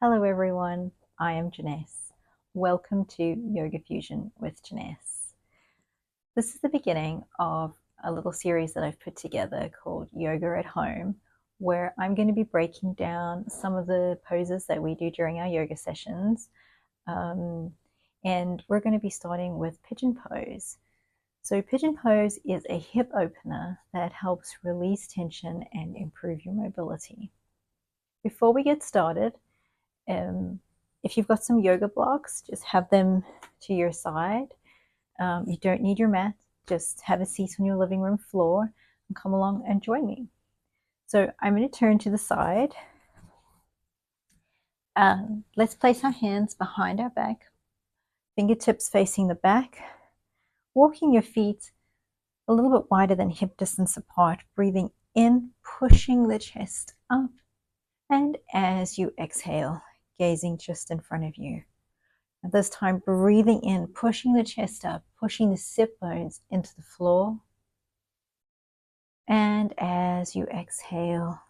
Hello everyone, I am Janesse. Welcome to Yogafusion with Janesse. This is the beginning of a little series that I've put together called Yoga at Home, where I'm going to be breaking down some of the poses that we do during our yoga sessions. And we're going to be starting with Pigeon Pose. So Pigeon Pose is a hip opener that helps release tension and improve your mobility. Before we get started, if you've got some yoga blocks, just have them to your side. You don't need your mat. Just have a seat on your living room floor and come along and join me. So I'm going to turn to the side. Let's place our hands behind our back, fingertips facing the back, walking your feet a little bit wider than hip distance apart, breathing in, pushing the chest up, and as you exhale, gazing just in front of you. At this time, breathing in, pushing the chest up, pushing the sit bones into the floor. And as you exhale,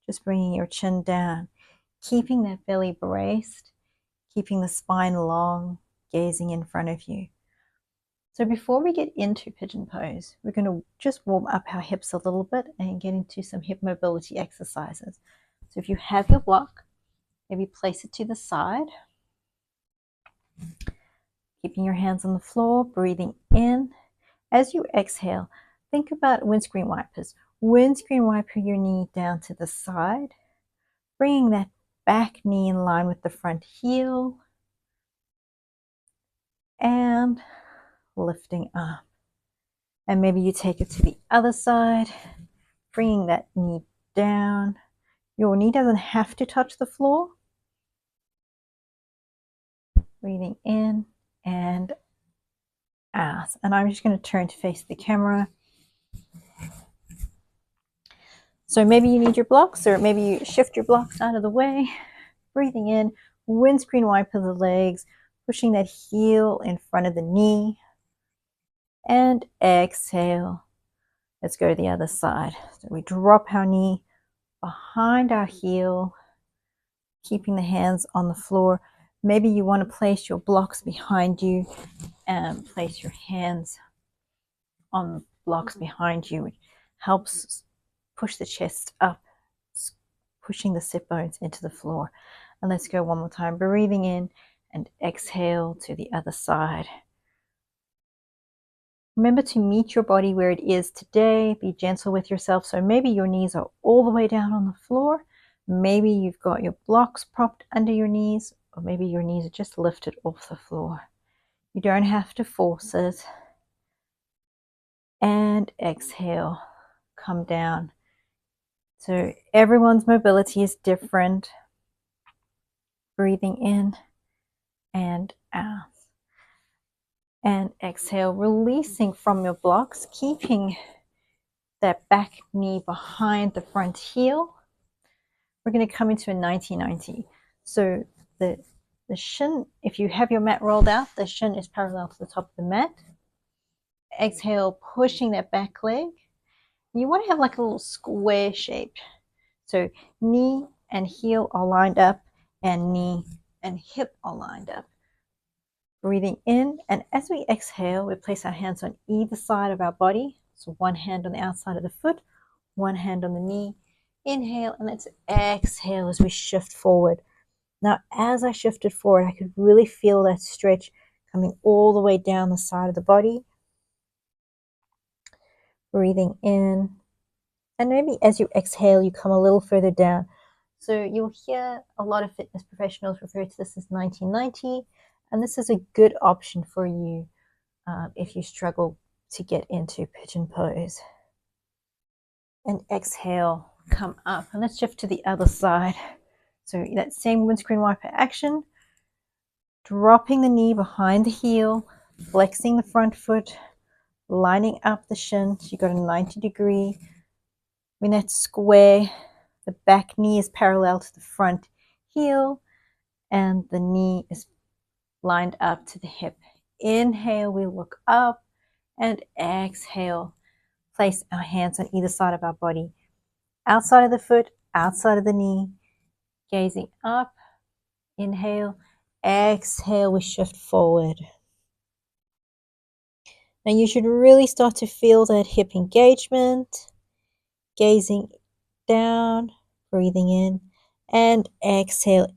just bringing your chin down, keeping that belly braced, keeping the spine long, gazing in front of you. So before we get into Pigeon Pose, we're going to just warm up our hips a little bit and get into some hip mobility exercises. So if you have your block, maybe place it to the side. Keeping your hands on the floor, breathing in. As you exhale, think about windscreen wipers. Windscreen wiper your knee down to the side, bringing that back knee in line with the front heel, and lifting up. And maybe you take it to the other side, bringing that knee down. Your knee doesn't have to touch the floor. Breathing in and out. And I'm just going to turn to face the camera. So maybe you need your blocks, or maybe you shift your blocks out of the way. Breathing in, windscreen wiper the legs, pushing that heel in front of the knee. And exhale. Let's go to the other side. So we drop our knee behind our heel, keeping the hands on the floor. Maybe you want to place your blocks behind you and place your hands on the blocks behind you. It helps push the chest up, pushing the sit bones into the floor. And let's go one more time, breathing in and exhale to the other side. Remember to meet your body where it is today. Be gentle with yourself. So maybe your knees are all the way down on the floor. Maybe you've got your blocks propped under your knees, or maybe your knees are just lifted off the floor. You don't have to force it. And exhale, come down. So everyone's mobility is different. Breathing in and out. And exhale, releasing from your blocks, keeping that back knee behind the front heel. We're going to come into a 90-90. So the shin, if you have your mat rolled out, the shin is parallel to the top of the mat. Exhale, pushing that back leg. You want to have like a little square shape. So knee and heel are lined up, and knee and hip are lined up. Breathing in, and as we exhale, we place our hands on either side of our body. So one hand on the outside of the foot, one hand on the knee. Inhale, and let's exhale as we shift forward. Now, as I shifted forward, I could really feel that stretch coming all the way down the side of the body. Breathing in, and maybe as you exhale, you come a little further down. So you'll hear a lot of fitness professionals refer to this as 90-90. And this is a good option for you if you struggle to get into Pigeon Pose. And exhale, come up. And let's shift to the other side. So that same windscreen wiper action. Dropping the knee behind the heel, flexing the front foot, lining up the shin. So you've got a 90-degree. When that's square, the back knee is parallel to the front heel, and the knee is lined up to the hip. Inhale, we look up, and exhale, place our hands on either side of our body. Outside of the foot, outside of the knee, gazing up, Inhale, exhale, we shift forward. Now you should really start to feel that hip engagement, gazing down, breathing in, and exhale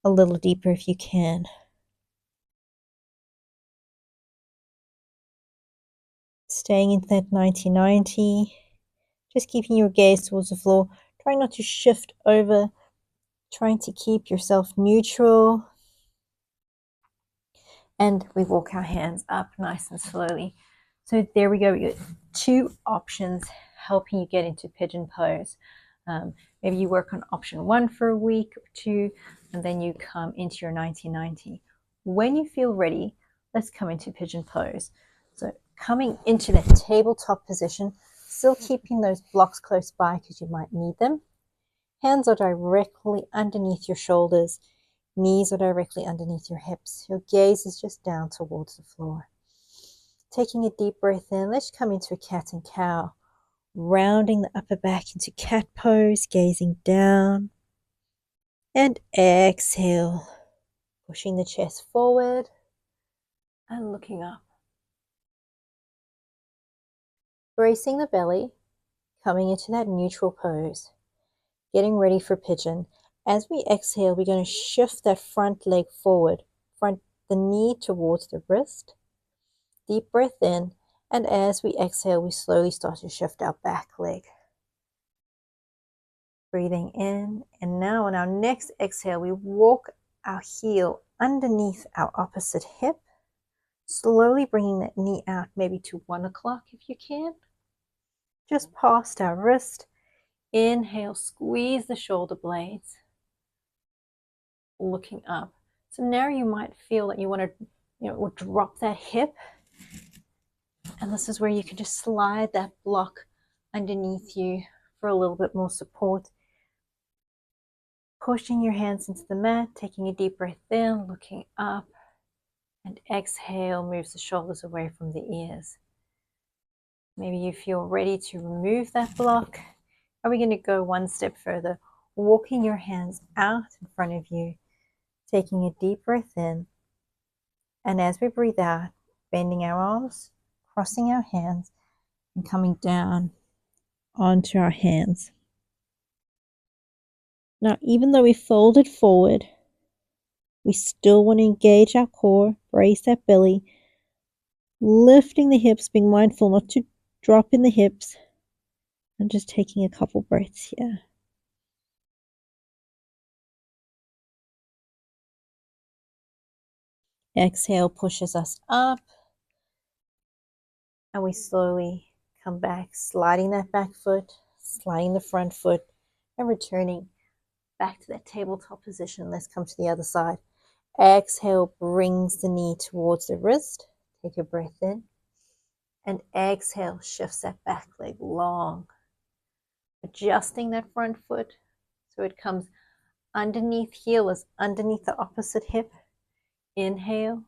a little deeper if you can. Staying in that 90-90, just keeping your gaze towards the floor. Try not to shift over, trying to keep yourself neutral. And we walk our hands up nice and slowly. So there we go. We got 2 options helping you get into pigeon pose. Maybe you work on option 1 for a week or 2, and then you come into your 90-90. When you feel ready, let's come into pigeon pose. So coming into that tabletop position, still keeping those blocks close by because you might need them. Hands are directly underneath your shoulders. Knees are directly underneath your hips. Your gaze is just down towards the floor. Taking a deep breath in, let's come into a cat and cow. Rounding the upper back into cat pose, gazing down. And exhale, pushing the chest forward and looking up. Bracing the belly, coming into that neutral pose. Getting ready for pigeon. As we exhale, we're going to shift that front leg forward, front the knee towards the wrist. Deep breath in, and as we exhale, we slowly start to shift our back leg. Breathing in, and now on our next exhale, we walk our heel underneath our opposite hip, slowly bringing that knee out, maybe to 1 o'clock if you can. Just past our wrist. Inhale, squeeze the shoulder blades. Looking up. So now you might feel that you want to, drop that hip. And this is where you can just slide that block underneath you for a little bit more support. Pushing your hands into the mat, taking a deep breath in, looking up. And exhale, moves the shoulders away from the ears. Maybe you feel ready to remove that block. Are we going to go 1 step further? Walking your hands out in front of you. Taking a deep breath in, and as we breathe out, bending our arms, crossing our hands, and coming down onto our hands. Now, even though we folded forward, we still want to engage our core, brace that belly, lifting the hips, being mindful not to drop in the hips, and just taking a couple breaths here. Exhale pushes us up, and we slowly come back, sliding that back foot, sliding the front foot, and returning back to that tabletop position. Let's come to the other side. Exhale brings the knee towards the wrist. Take a breath in, and exhale shifts that back leg long. Adjusting that front foot so it comes underneath, heel is underneath the opposite hip. Inhale,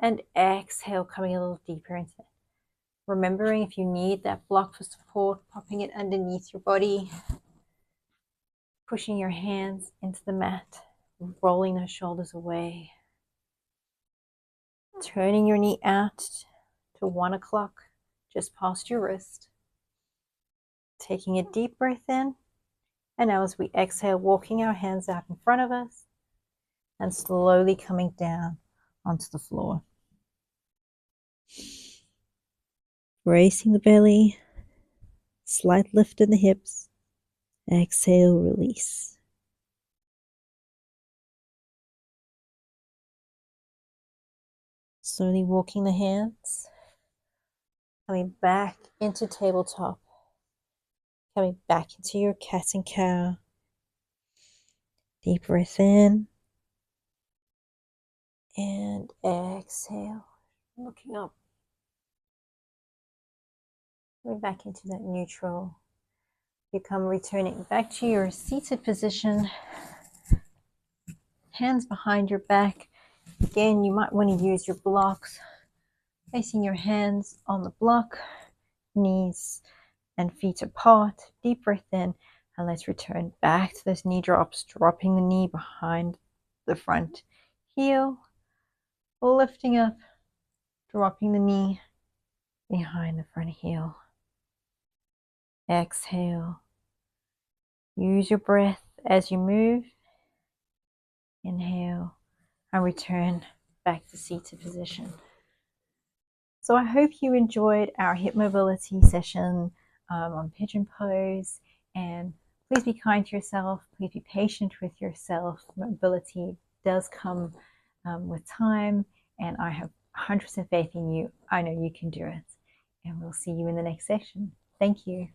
and exhale, coming a little deeper into it. Remembering if you need that block for support, popping it underneath your body, pushing your hands into the mat, rolling those shoulders away, turning your knee out to 1 o'clock, just past your wrist, taking a deep breath in, and now as we exhale, walking our hands out in front of us, and slowly coming down onto the floor. Bracing the belly, slight lift in the hips, exhale, release. Slowly walking the hands, coming back into tabletop, coming back into your cat and cow. Deep breath in, and exhale, looking up. Coming back into that neutral. You come returning back to your seated position. Hands behind your back. Again, you might want to use your blocks. Placing your hands on the block, knees and feet apart. Deep breath in, and let's return back to those knee drops, dropping the knee behind the front heel, lifting up, dropping the knee behind the front heel. Exhale. Use your breath as you move. Inhale and return back to seated position. So I hope you enjoyed our hip mobility session on Pigeon Pose, and please be kind to yourself. Please be patient with yourself. Mobility does come with time, and I have 100% faith in you. I know you can do it, and we'll see you in the next session. Thank you.